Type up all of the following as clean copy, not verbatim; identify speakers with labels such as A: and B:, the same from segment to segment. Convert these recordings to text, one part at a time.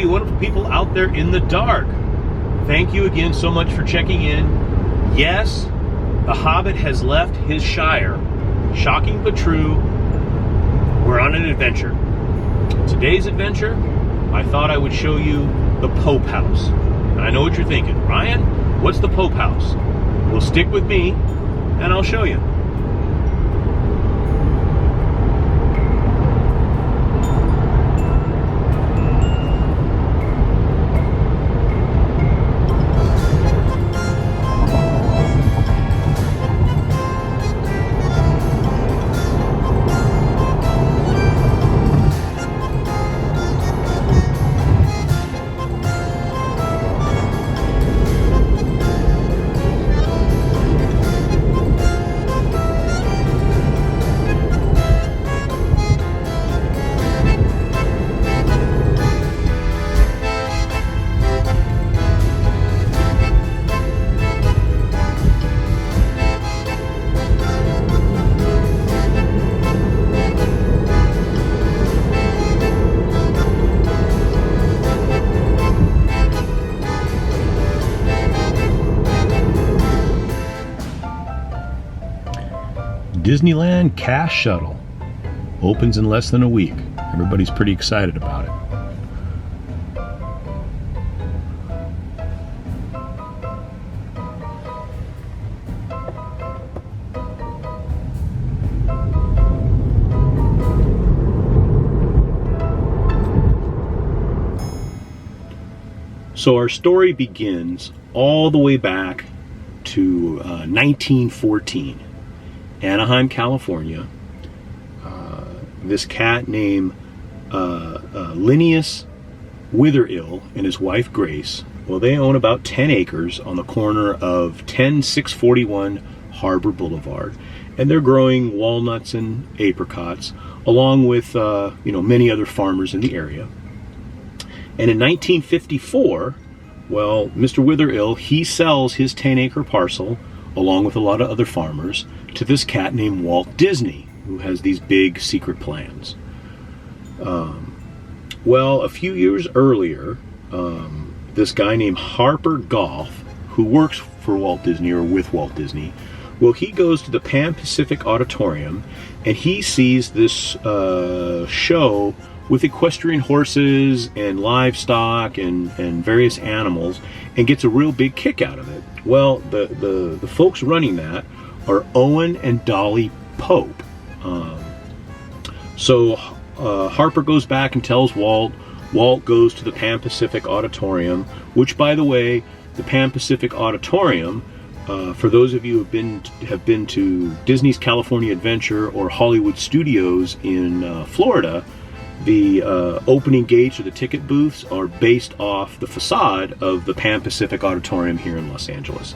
A: you wonderful people out there in the dark. Thank you again so much for checking in. Yes, the Hobbit has left his shire. Shocking but true, we're on an adventure. Today's adventure, I thought I would show you the Pope House. And I know what you're thinking, Ryan, what's the Pope House? Well, stick with me and I'll show you. Disneyland Cash Shuttle opens in less than a week. Everybody's pretty excited about it. So our story begins all the way back to 1914. Anaheim, California. This cat named Linnaeus Witherill and his wife Grace, well, they own about 10 acres on the corner of 10641 Harbor Boulevard, and they're growing walnuts and apricots along with many other farmers in the area. And in 1954, well, Mr. Witherill, he sells his 10-acre parcel along with a lot of other farmers to this cat named Walt Disney, who has these big secret plans. Well, a few years earlier, this guy named Harper Goff, who works for Walt Disney or with Walt Disney, well, he goes to the Pan Pacific Auditorium and he sees this show with equestrian horses and livestock and various animals and gets a real big kick out of it. Well, the folks running that are Owen and Dolly Pope. So Harper goes back and tells Walt. Walt goes to the Pan Pacific Auditorium, which, by the way, the Pan Pacific Auditorium, for those of you who have been to Disney's California Adventure or Hollywood Studios in Florida, the opening gates or the ticket booths are based off the facade of the Pan Pacific Auditorium here in Los Angeles.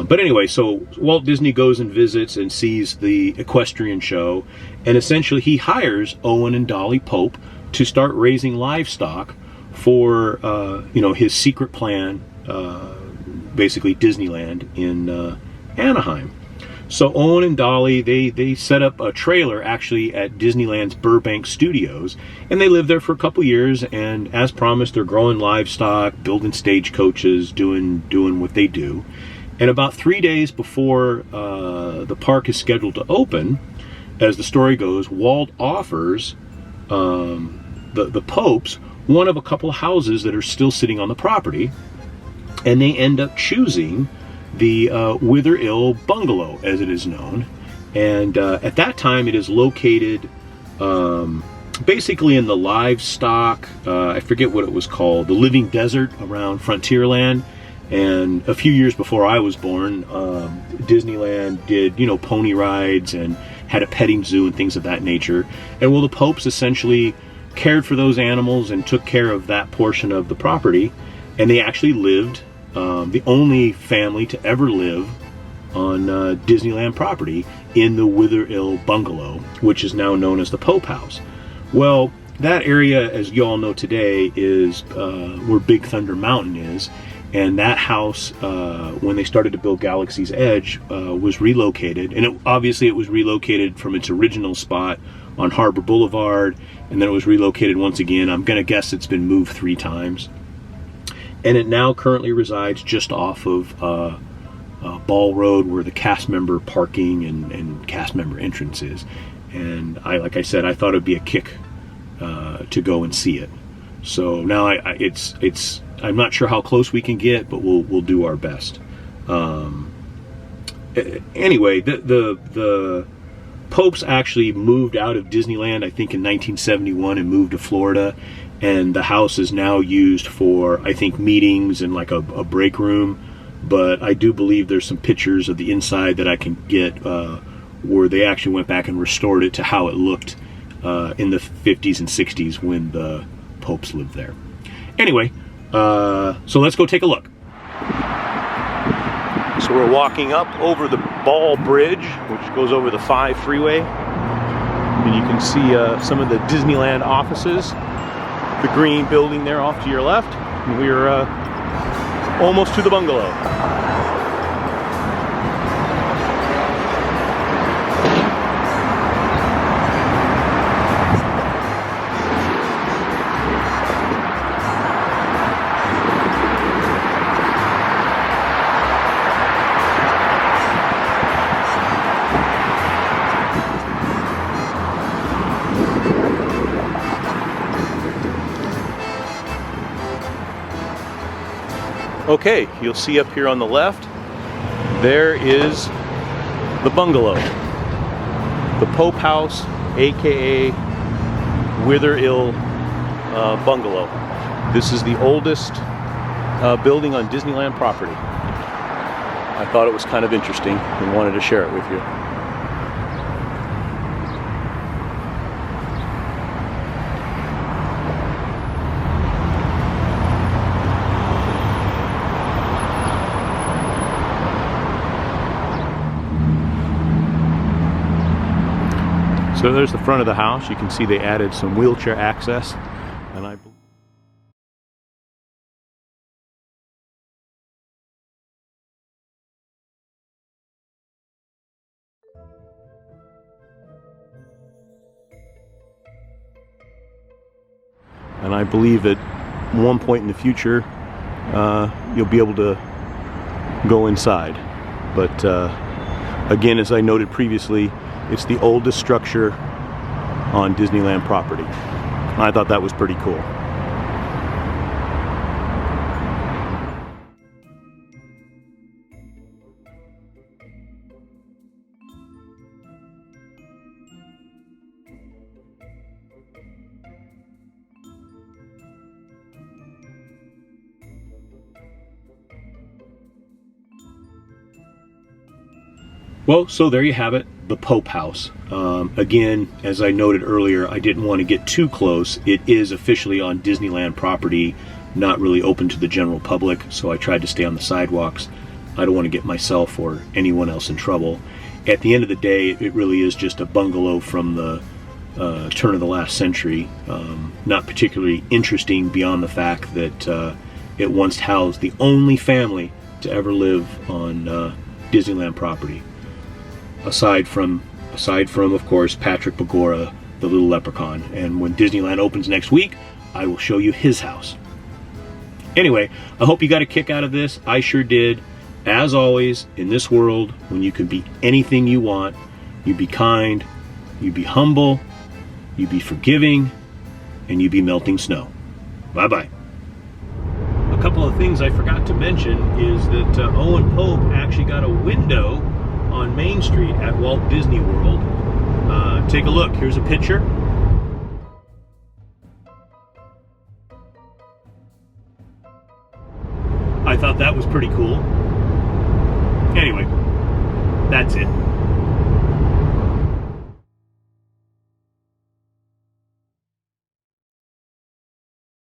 A: But anyway, so Walt Disney goes and visits and sees the equestrian show, and essentially he hires Owen and Dolly Pope to start raising livestock for his secret plan, basically Disneyland in Anaheim. So Owen and Dolly, they set up a trailer actually at Disneyland's Burbank Studios, and they live there for a couple years, and as promised, they're growing livestock, building stagecoaches, doing what they do. And about 3 days before the park is scheduled to open, as the story goes, Walt offers the Popes one of a couple of houses that are still sitting on the property, and they end up choosing the Witherill Bungalow, as it is known. And at that time, it is located basically in the livestock, I forget what it was called, the living desert around Frontierland. And a few years before I was born, Disneyland did, pony rides and had a petting zoo and things of that nature. And well, the Popes essentially cared for those animals and took care of that portion of the property. And they actually lived, the only family to ever live on Disneyland property in the Witherill Bungalow, which is now known as the Pope House. Well, that area, as you all know today, is where Big Thunder Mountain is. And that house, when they started to build Galaxy's Edge, was relocated. And obviously it was relocated from its original spot on Harbor Boulevard, and then it was relocated once again. I'm going to guess it's been moved 3 times. And it now currently resides just off of Ball Road, where the cast member parking and cast member entrance is. And like I said, I thought it'd be a kick to go and see it. So now I'm not sure how close we can get, but we'll do our best. Anyway, the Popes actually moved out of Disneyland, I think, in 1971 and moved to Florida. And the house is now used for, I think, meetings and like a break room. But I do believe there's some pictures of the inside that I can get where they actually went back and restored it to how it looked in the 50s and 60s when the Popes lived there. Anyway, so let's go take a look. So we're walking up over the Ball Bridge, which goes over the 5 freeway. And you can see some of the Disneyland offices. The green building there off to your left. And we're almost to the bungalow. Okay, you'll see up here on the left, there is the bungalow. The Pope House, a.k.a. Witherill Bungalow. This is the oldest building on Disneyland property. I thought it was kind of interesting and wanted to share it with you. So there's the front of the house. You can see they added some wheelchair access, and I believe at one point in the future you'll be able to go inside. But again, as I noted previously, it's the oldest structure on Disneyland property. I thought that was pretty cool. Well, so there you have it, the Pope House. Again, as I noted earlier, I didn't want to get too close. It is officially on Disneyland property, not really open to the general public, so I tried to stay on the sidewalks. I don't want to get myself or anyone else in trouble. At the end of the day, it really is just a bungalow from the turn of the last century. Not particularly interesting beyond the fact that it once housed the only family to ever live on Disneyland property. Aside from, of course, Patrick Bagora, the little leprechaun. And when Disneyland opens next week, I will show you his house. Anyway, I hope you got a kick out of this. I sure did. As always, in this world, when you can be anything you want, you be kind, you be humble, you be forgiving, and you be melting snow. Bye-bye. A couple of things I forgot to mention is that Owen Pope actually got a window on Main Street at Walt Disney World. Take a look. Here's a picture. I thought that was pretty cool. Anyway, that's it.